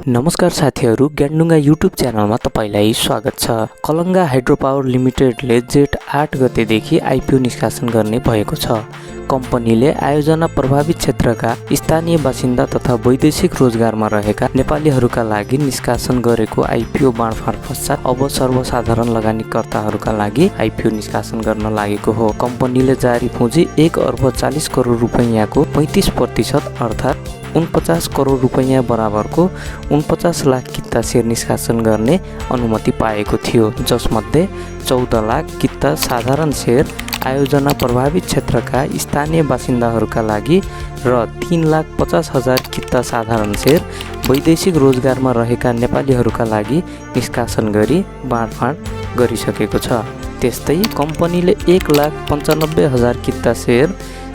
नमस्कार साथीहरू, ज्ञानडुङ्गा युट्युब च्यानलमा तपाईलाई स्वागत छ। कलङ्गा हाइड्रो पावर लिमिटेडले जेठ 8 गतेदेखि आइपिओ निष्कासन गर्ने भएको छ। कम्पनीले आयोजना प्रभावित क्षेत्रका स्थानीय बासिन्दा तथा वैदेशिक रोजगारमा रहेका नेपालीहरूका लागि निष्कासन गरेको आइपिओ बाँडफाँड पश्चात अब सर्वसाधारण लगानीकर्ताहरूका लागि आइपिओ निष्कासन गर्न लागेको हो। कम्पनीले जारी पुँजी 1 अर्ब 40 करोड रुपैयाँको 35% अर्थात् 49 करोड रुपैयाँ बराबरको 49 लाख किता सेयर निष्कासन गर्ने अनुमति पाएको थियो, जसमध्ये 14 लाख किता साधारण सेयर आयोजना प्रभावित क्षेत्रका स्थानीय बासिन्दाहरूका लागि र 3,50,000 किता साधारण सेयर वैदेशिक रोजगारमा रहेका नेपालीहरूका लागि निष्कासन गरी बाँडफाँड गरिसकेको छ। त्यस्तै कम्पनीले 1,95,000 किता सेयर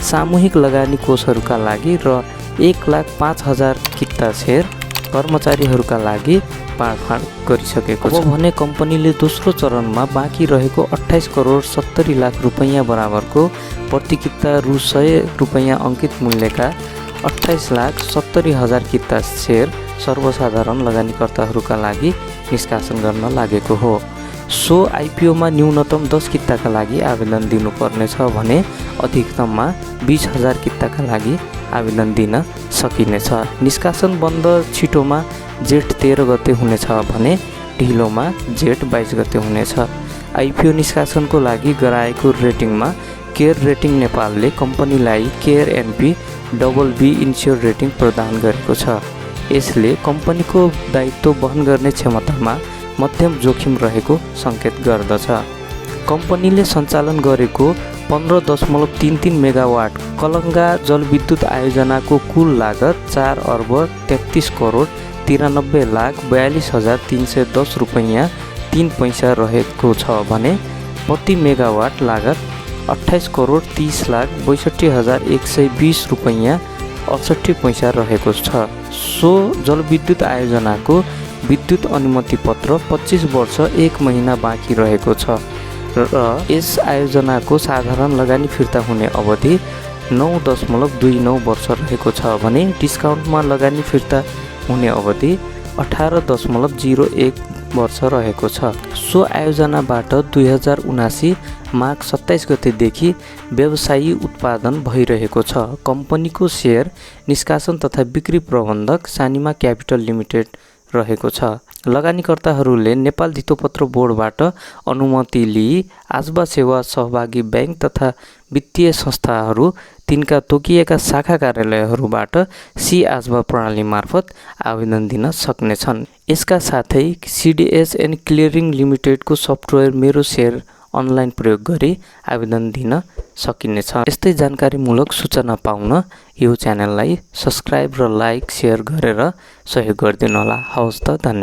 सामूहिक लगानी कोषहरूका लागि र 1,05,000 किता सेयर कर्मचारीहरूका लागि बाँडफाँड गरिसकेको छ। भने कम्पनीले दोस्रो चरणमा बाँकी रहेको 28 करोड 70 लाख रुपैयाँ बराबरको प्रति किता रु 100 रुपैयाँ अंकित मूल्यका 28,70,000 किता सेयर सर्वसाधारण लगानीकर्ताहरूका लागि निष्कासन गर्न लागेको हो। सो आइपिओमा न्यूनतम 10 किताका लागि आवेदन दिनुपर्नेछ भने अधिकतममा 20,000 किताका लागि आवेदन दिन सकिनेछ। निष्कासन बन्द छिटोमा जेठ 13 गते हुनेछ भने ढिलोमा जेठ 22 गते हुनेछ। आइपिओ निष्कासनको लागि गराएको रेटिङमा केयर रेटिङ नेपालले कम्पनीलाई care NP BB ensure rating प्रदान गरेको छ। यसले कम्पनीको दायित्व वहन गर्ने क्षमतामा मध्यम जोखिम रहेको सङ्केत गर्दछ। कम्पनीले सञ्चालन गरेको 15.33 मेगावाट कलङ्गा जलविद्युत आयोजनाको कुल लागत 4 अर्ब 33 करोड 93 लाख 42,310 रुपैयाँ 3 पैसा रहेको छ भने प्रति मेगावाट लागत 28 करोड 30 लाख 62,120 रुपैयाँ 68 पैसा रहेको छ। सो जलविद्युत आयोजनाको विद्युत अनुमति पत्र 25 वर्ष 1 महिना बाँकी रहेको छ र यस आयोजनाको साधारण लगानी फिर्ता हुने अवधि 9.29 वर्ष रहेको छ भने डिस्काउन्टमा लगानी फिर्ता हुने अवधि 18.01 वर्ष रहेको छ। सो आयोजनाबाट 2079 माघ 27 गतेदेखि व्यवसायी उत्पादन भइरहेको छ। कम्पनीको सेयर निष्कासन तथा बिक्री प्रबन्धक सानिमा क्यापिटल लिमिटेड रहेको छ। लगानीकर्ताहरूले नेपाल धितोपत्र बोर्डबाट अनुमति लिई आजबा सेवा सहभागी बैंक तथा वित्तीय संस्थाहरू तिनका तोकिएका शाखा कार्यालयहरूबाट सी आजबा प्रणाली मार्फत आवेदन दिन सक्नेछन्। यसका साथै CDS एन्ड क्लियरिङ लिमिटेडको सफ्टवेयर मेरो सेयर अनलाइन प्रयोग गरी आवेदन दिन सकिनेछ। यस्तै जानकारीमूलक सूचना पाउन यो च्यानललाई सब्स्क्राइब र लाइक सेयर गरेर सहयोग गरिदिनुहोला। हवस् त, धन्यवाद।